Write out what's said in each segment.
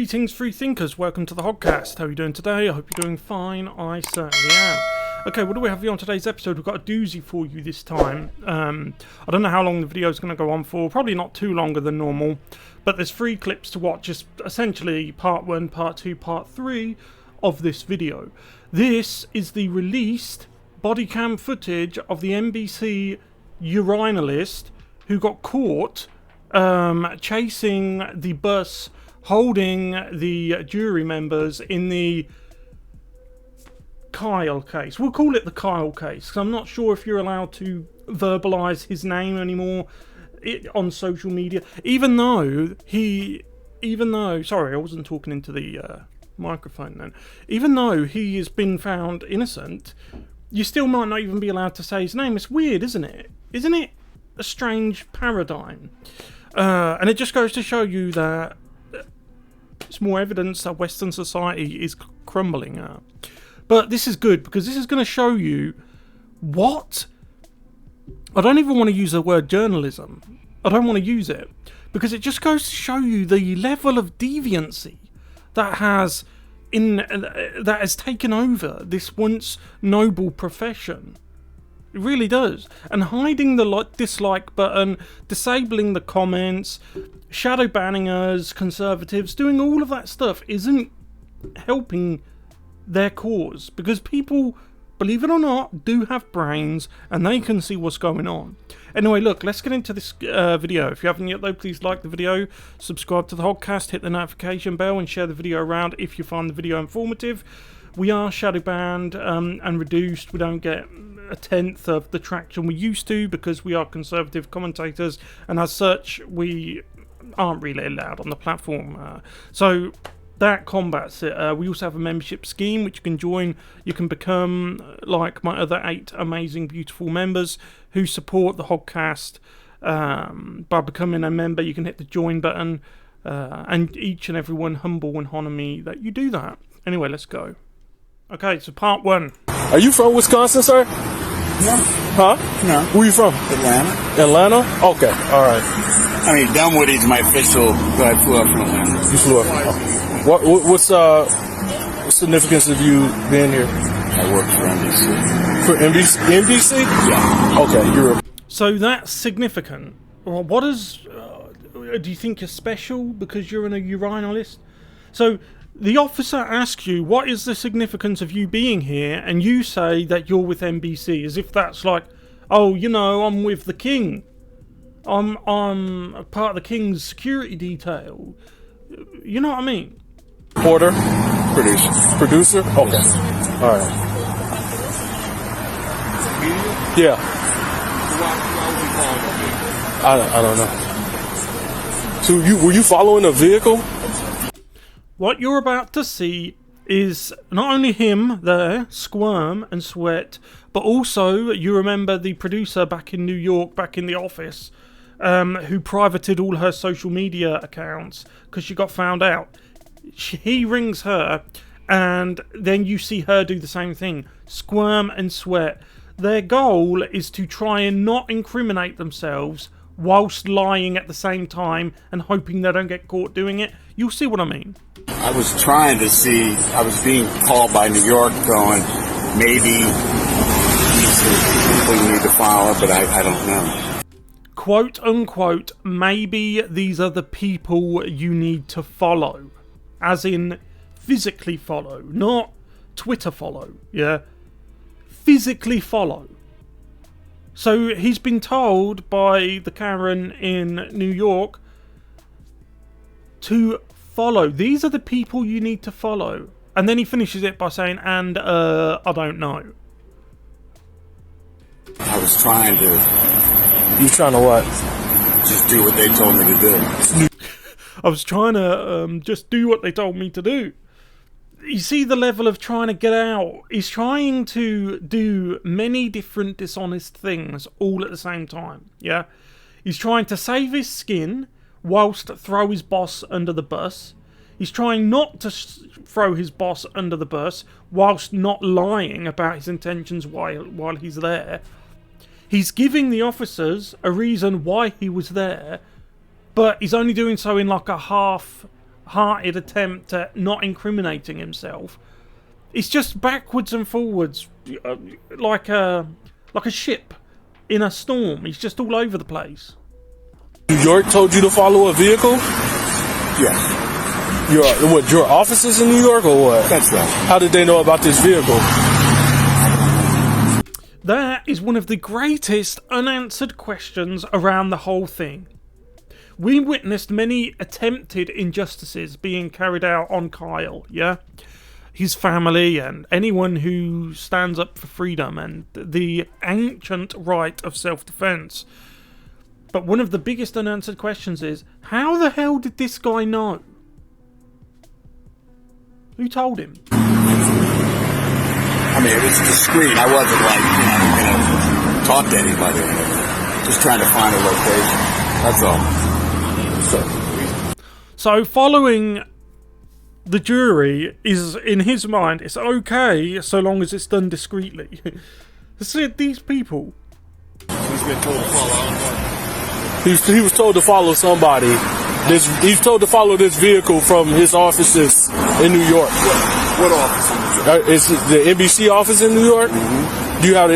Greetings, free thinkers. Welcome to the Hoggcast. How are you doing today? I hope you're doing fine. I certainly am. Okay, what do we have here on today's episode? We've got a doozy for you this time. I don't know how long the video is going to go on for. Probably not too longer than normal. But there's 3 clips to watch. Just essentially part 1, part 2, part 3 of this video. This is the released bodycam footage of the NBC urinalist who got caught chasing the bus, holding the jury members in the Kyle case. We'll call it the Kyle case, because I'm not sure if you're allowed to verbalise his name anymore on social media. Even though, sorry, I wasn't talking into the microphone then. Even though he has been found innocent, you still might not even be allowed to say his name. It's weird, isn't it? Isn't it a strange paradigm? And it just goes to show you that it's more evidence that Western society is crumbling. But this is good, because this is going to show you what... I don't even want to use the word journalism. I don't want to use it, because it just goes to show you the level of deviancy that has taken over this once noble profession. It really does. And hiding the dislike button, disabling the comments, shadow banning us, conservatives, doing all of that stuff isn't helping their cause. Because people, believe it or not, do have brains and they can see what's going on. Anyway, look, let's get into this video. If you haven't yet though, please like the video, subscribe to the Hoggcast, hit the notification bell and share the video around if you find the video informative. We are shadow banned and reduced. We don't get a tenth of the traction we used to because we are conservative commentators, and as such we aren't really allowed on the platform. So that combats it. We also have a membership scheme which you can join. You can become like my other 8 amazing, beautiful members who support the Hoggcast by becoming a member. You can hit the join button, and each and every one humble and honour me that you do that. Anyway, let's go. Okay, so part 1. Are you from Wisconsin, sir? No. Huh? No. Where you from? Atlanta. Atlanta? Okay, all right. I mean, Dunwoody's my official, but I flew up from Atlanta. You flew up. Oh. What's significance of you being here? I work for NBC. For NBC? Yeah. Okay, you're a... So that's significant. Well, what is... do you think you're special because you're a urinalist? So the officer asks you, what is the significance of you being here? And you say that you're with NBC, as if that's like, oh, you know, I'm with the king. I'm a part of the king's security detail. You know what I mean? Porter? Producer. Producer? Okay. All right. Yeah. I don't know. So were you following a vehicle? What you're about to see is not only him there, squirm and sweat, but also, you remember the producer back in New York, back in the office, who privated all her social media accounts because she got found out. He rings her, and then you see her do the same thing. Squirm and sweat. Their goal is to try and not incriminate themselves whilst lying at the same time and hoping they don't get caught doing it. You'll see what I mean. I was trying to see, I was being called by New York going, maybe these are people you need to follow, but I don't know. Quote unquote, maybe these are the people you need to follow. As in, physically follow, not Twitter follow, yeah? Physically follow. So he's been told by the Karen in New York to follow. These are the people you need to follow. And then he finishes it by saying, and I don't know. I was trying to... You trying to what? Just do what they told me to do. I was trying to just do what they told me to do. You see the level of trying to get out. He's trying to do many different dishonest things all at the same time. Yeah, he's trying to save his skin whilst throw his boss under the bus. He's trying not to throw his boss under the bus whilst not lying about his intentions while he's there. He's giving the officers a reason why he was there, but he's only doing so in like a half-hearted attempt at not incriminating himself. It's just backwards and forwards, like a ship in a storm. He's just all over the place. New York told you to follow a vehicle? Yes. Your offices in New York or what? That's right. How did they know about this vehicle? That is one of the greatest unanswered questions around the whole thing. We witnessed many attempted injustices being carried out on Kyle, yeah? His family and anyone who stands up for freedom and the ancient right of self-defense. But one of the biggest unanswered questions is, how the hell did this guy know? Who told him? I mean, it was discreet. I wasn't like, going to talk to anybody. Just trying to find a location. That's all. So following the jury is, in his mind, it's okay so long as it's done discreetly. See, these people. He's been told to follow. He was told to follow somebody. He's told to follow this vehicle from his offices in New York. What office? It's the NBC office in New York. Mm-hmm. Do you have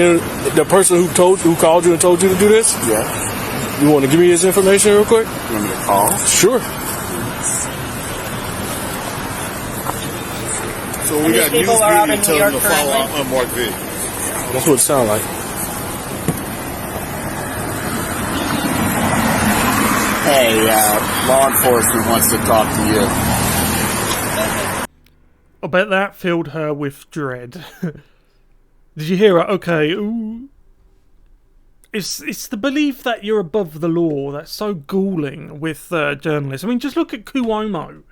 the person who called you and told you to do this? Yeah. You want to give me his information real quick? You want me to call? Sure. So we got news media telling them to follow unmarked vehicle. That's what it sounds like. Hey, law enforcement wants to talk to you. I bet that filled her with dread. Did you hear it? Okay, ooh. It's the belief that you're above the law that's so galling with journalists. I mean, just look at Cuomo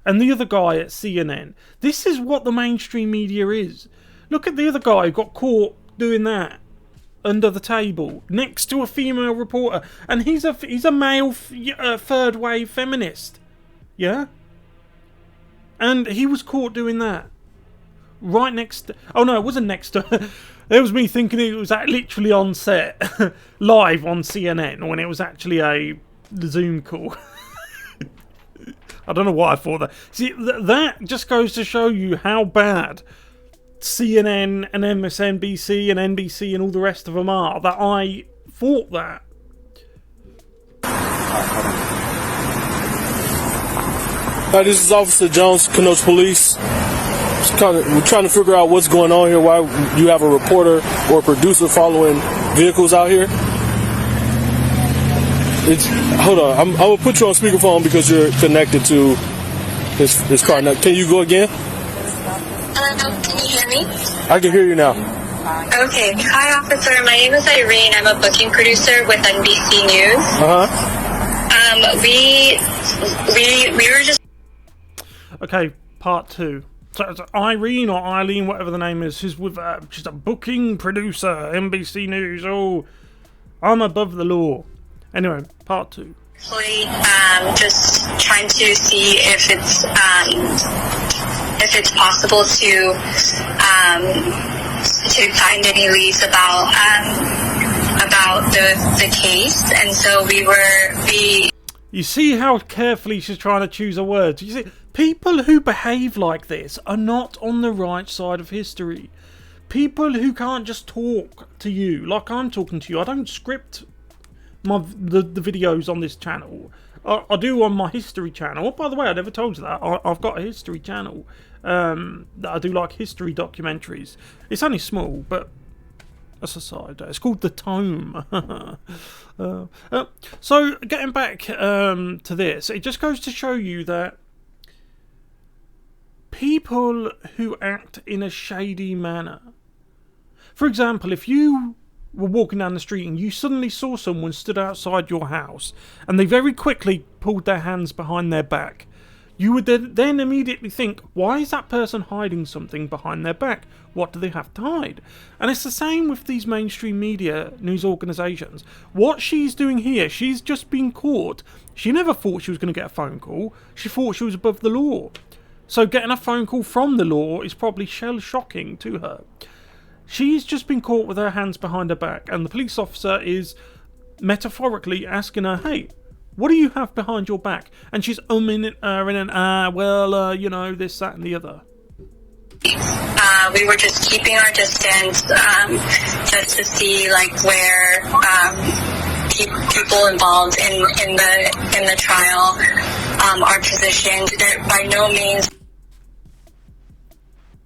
and the other guy at CNN. This is what the mainstream media is. Look at the other guy who got caught doing that under the table next to a female reporter, and he's a male third wave feminist, yeah. And he was caught doing that right next to, oh no, it wasn't next to. It was me thinking it was literally on set, live on CNN, when it was actually a Zoom call. I don't know why I thought that. See, that just goes to show you how bad CNN and MSNBC and NBC and all the rest of them are, that I thought that. Hi, this is Officer Jones, Kenosha Police. We're trying to figure out what's going on here, why you have a reporter or a producer following vehicles out here. Hold on, I'm going to put you on speakerphone because you're connected to this car. Now, can you go again? Hello, can you hear me? I can hear you now. Okay. Hi, officer. My name is Irene. I'm a booking producer with NBC News. We were just... Okay, part two. So it's Irene or Eileen, whatever the name is, who's with she's a booking producer, NBC News. Oh, I'm above the law. Anyway, part two. Just trying to see if it's possible to find any leads about the case, and so we. You see how carefully she's trying to choose her words. You see, people who behave like this are not on the right side of history. People who can't just talk to you like I'm talking to you. I don't script the videos on this channel. I do on my history channel. Oh, by the way, I never told you that. I've got a history channel that I do like history documentaries. It's only small, but that's a side. It's called The Tome. So getting back to this, it just goes to show you that people who act in a shady manner. For example, if you were walking down the street and you suddenly saw someone stood outside your house and they very quickly pulled their hands behind their back, you would then immediately think, why is that person hiding something behind their back? What do they have to hide? And it's the same with these mainstream media news organisations. What she's doing here, she's just been caught. She never thought she was going to get a phone call. She thought she was above the law. So getting a phone call from the law is probably shell-shocking to her. She's just been caught with her hands behind her back, and the police officer is metaphorically asking her, hey, What do you have behind your back? And she's in and well, you know, this, that, and the other. We were just keeping our distance, just to see like where people involved in the trial are positioned. They're by no means.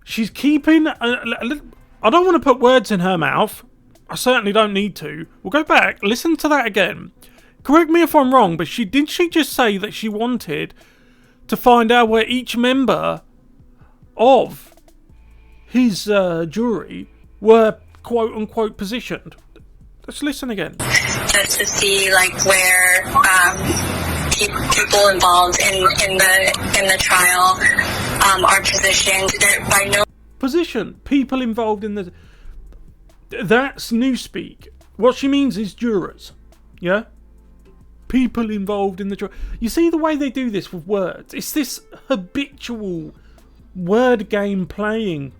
She's keeping. I don't want to put words in her mouth. I certainly don't need to. We'll go back. Listen to that again. Correct me if I'm wrong, but she just say that she wanted to find out where each member of his jury were quote unquote positioned? Let's listen again. Just to see like where people involved in the trial are positioned. They're by no position. People involved in the. That's newspeak. What she means is jurors. Yeah? People involved in the trial. You see the way they do this with words? It's this habitual word game playing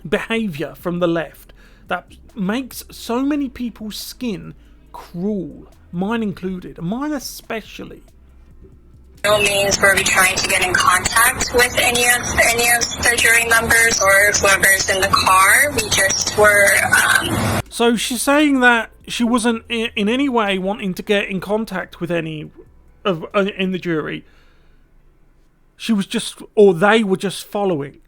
behaviour from the left that makes so many people's skin cruel. Mine included. Mine especially. No means were we trying to get in contact with any of the jury members or whoever's in the car. We just were. So she's saying that she wasn't in any way wanting to get in contact with any of in the jury. She was just, or they were just following.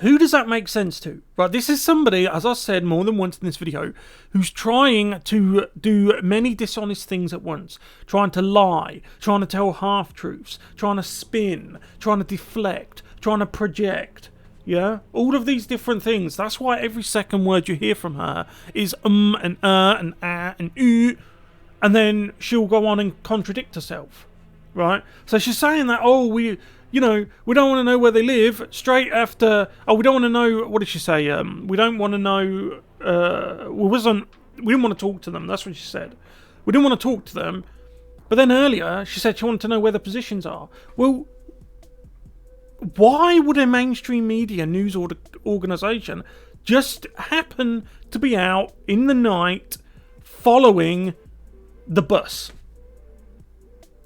Who does that make sense to? Right, this is somebody, as I said more than once in this video, who's trying to do many dishonest things at once. Trying to lie, trying to tell half-truths, trying to spin, trying to deflect, trying to project. Yeah? All of these different things. That's why every second word you hear from her is and and and and then she'll go on and contradict herself. Right? So she's saying that, we don't want to know where they live straight after. We don't want to know. What did she say? We don't want to know. We didn't want to talk to them. That's what she said. We didn't want to talk to them. But then earlier, she said she wanted to know where the positions are. Well, why would a mainstream media news organisation just happen to be out in the night following the bus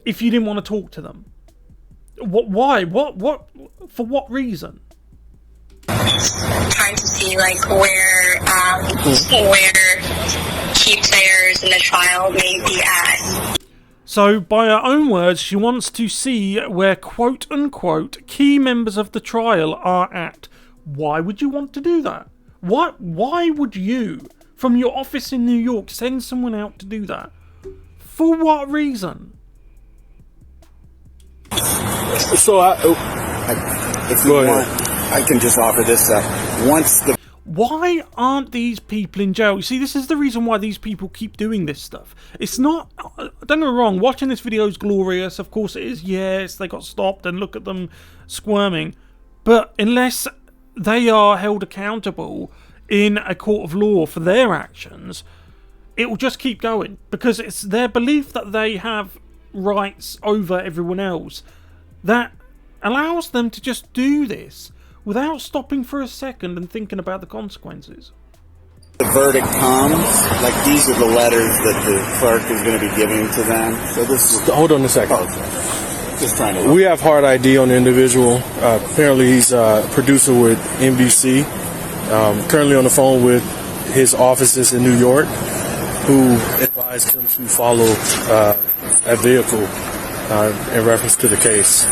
if you didn't want to talk to them? Why? What? For what reason? Trying to see like where key players in the trial may be at. So, by her own words, she wants to see where quote unquote key members of the trial are at. Why would you want to do that? Why would you, from your office in New York, send someone out to do that? For what reason? So if you want, I can just offer this up. Why aren't these people in jail? You see, this is the reason why these people keep doing this stuff. It's not, don't get me wrong, watching this video is glorious. Of course it is. Yes, they got stopped and look at them squirming. But unless they are held accountable in a court of law for their actions, it will just keep going. Because it's their belief that they have rights over everyone else that allows them to just do this without stopping for a second and thinking about the consequences. The verdict comes, like these are the letters that the clerk is going to be giving to them. So this is... Hold on a second. Just trying to... We have hard ID on the individual. Apparently he's a producer with NBC. Currently on the phone with his offices in New York, who advised him to follow a vehicle in reference to the case.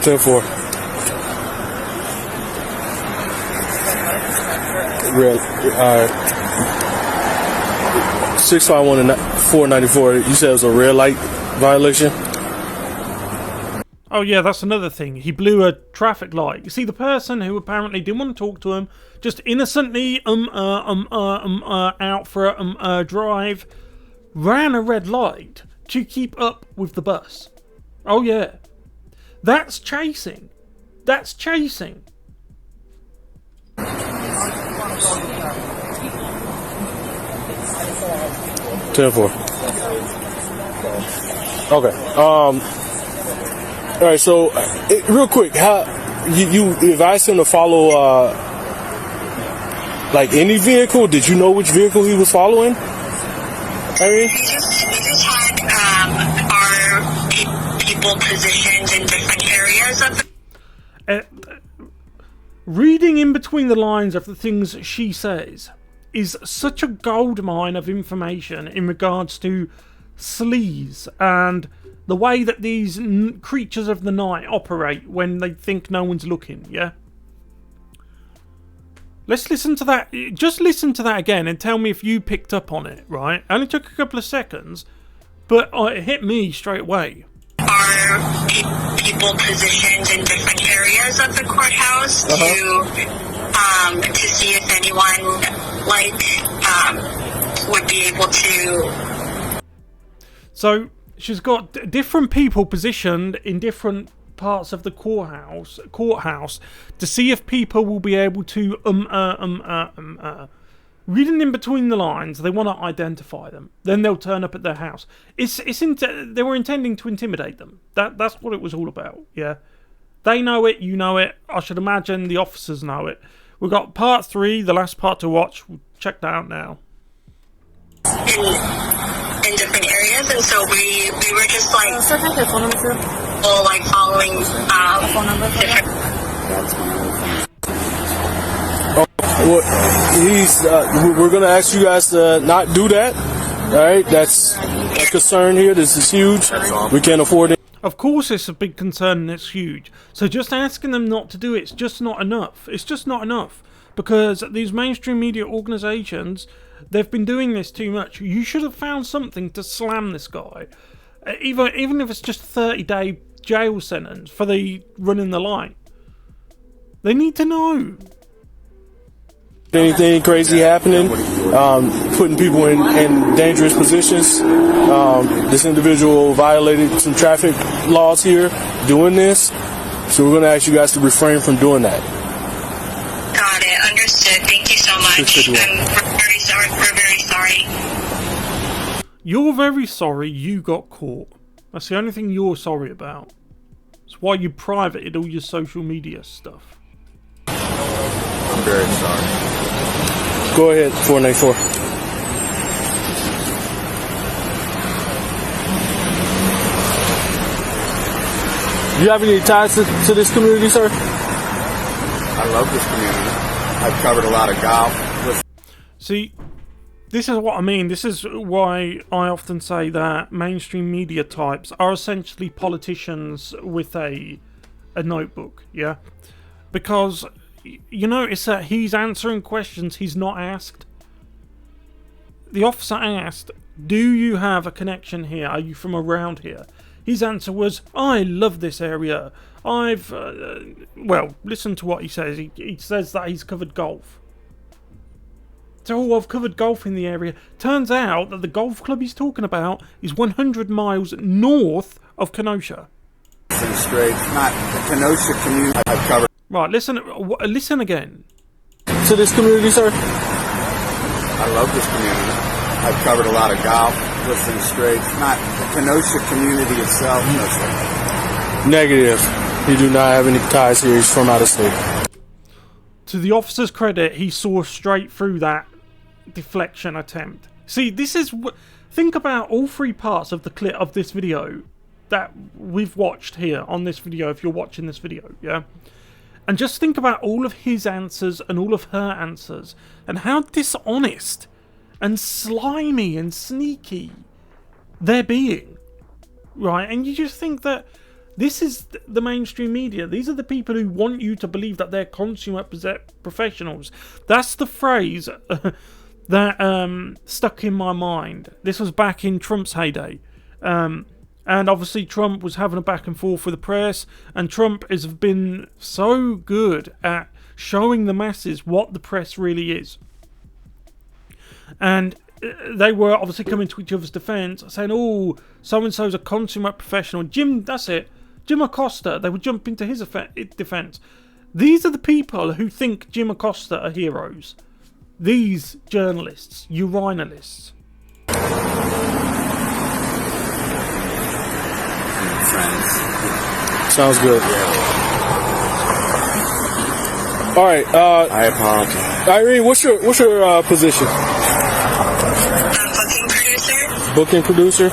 Therefore, real 651 and 494. You said it was a red light violation. Oh yeah, that's another thing. He blew a traffic light. You see, the person who apparently didn't want to talk to him, just innocently out for a drive, ran a red light to keep up with the bus. Oh yeah. That's chasing. That's chasing. 10-4. Okay. All right. So, real quick, how you advised him to follow like any vehicle? Did you know which vehicle he was following? We just had our people positioned in different areas of the. Reading in between the lines of the things she says is such a goldmine of information in regards to sleaze and the way that these creatures of the night operate when they think no one's looking, yeah? Let's listen to that. Just listen to that again and tell me if you picked up on it, right? Only took a couple of seconds, but it hit me straight away. Are people positioned in different areas of the courthouse to see if anyone would be able to. So she's got different people positioned in different parts of the courthouse to see if people will be able to reading in between the lines. They want to identify them, then they'll turn up at their house. They were intending to intimidate them. That's what it was all about. Yeah, they know it, you know it. I should imagine the officers know it. We've got part 3, the last part to watch. We'll check that out now. In different areas, and so we were just like following different. Well, we're going to ask you guys to not do that. All right, that's a concern here. This is huge. We can't afford it. Of course, it's a big concern and it's huge. So just asking them not to do it's just not enough. It's just not enough because these mainstream media organisations, they've been doing this too much. You should have found something to slam this guy, even if it's just a 30-day jail sentence for the running the light. They need to know. Anything crazy happening, putting people in dangerous positions. This individual violated some traffic laws here doing this. So we're going to ask you guys to refrain from doing that. Got it. Understood. Thank you so much. We're very sorry. We're very sorry. You're very sorry you got caught. That's the only thing you're sorry about. It's why you privated all your social media stuff. I'm very sorry. Go ahead, 494. Do you have any ties to this community, sir? I love this community. I've covered a lot of golf. See, this is what I mean. This is why I often say that mainstream media types are essentially politicians with a notebook, yeah? Because you notice that he's answering questions he's not asked. The officer asked, do you have a connection here? Are you from around here? His answer was, I love this area. Well, listen to what he says. He says that he's covered golf. So I've covered golf in the area. Turns out that the golf club he's talking about is 100 miles north of Kenosha. Straight, not the Kenosha community I've covered. Right, listen again. To this community, sir? I love this community. I've covered a lot of golf, listening straight. Not the Kenosha community itself. Negative. He do not have any ties here. He's from out of state. To the officer's credit, he saw straight through that deflection attempt. See, this is... Think about all 3 parts of the clip of this video that we've watched here on this video, if you're watching this video, yeah? And just think about all of his answers and all of her answers and how dishonest and slimy and sneaky they're being, right? And you just think that this is the mainstream media. These are the people who want you to believe that they're consumer professionals. That's the phrase that stuck in my mind. This was back in Trump's heyday. And obviously Trump was having a back and forth with the press, and Trump has been so good at showing the masses what the press really is. And they were obviously coming to each other's defence, saying, oh, so-and-so's a consummate professional. Jim, that's it. Jim Acosta, they would jump into his defence. These are the people who think Jim Acosta are heroes. These journalists, urinalists. friends. Sounds good. All right. I apologize. Irene, what's your position? Booking producer. Booking producer.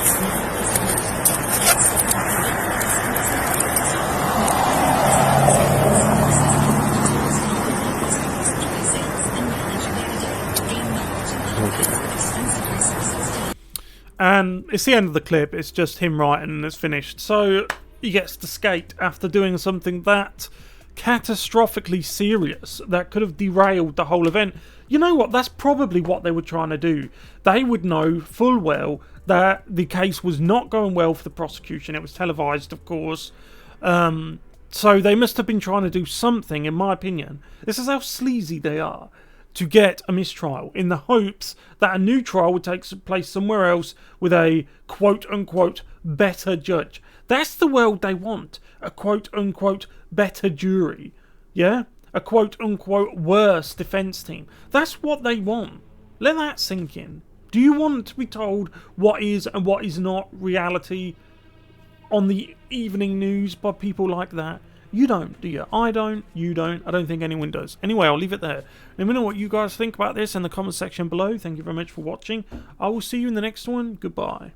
And it's the end of the clip. It's just him writing and it's finished. So he gets to skate after doing something that catastrophically serious that could have derailed the whole event. You know what? That's probably what they were trying to do. They would know full well that the case was not going well for the prosecution. It was televised, of course. So they must have been trying to do something, in my opinion. This is how sleazy they are. To get a mistrial in the hopes that a new trial would take place somewhere else with a quote-unquote better judge. That's the world they want. A quote-unquote better jury. Yeah? A quote-unquote worse defence team. That's what they want. Let that sink in. Do you want to be told what is and what is not reality on the evening news by people like that? You don't, do you? I don't, you don't, I don't think anyone does. Anyway, I'll leave it there. Let me know what you guys think about this in the comment section below. Thank you very much for watching. I will see you in the next one. Goodbye.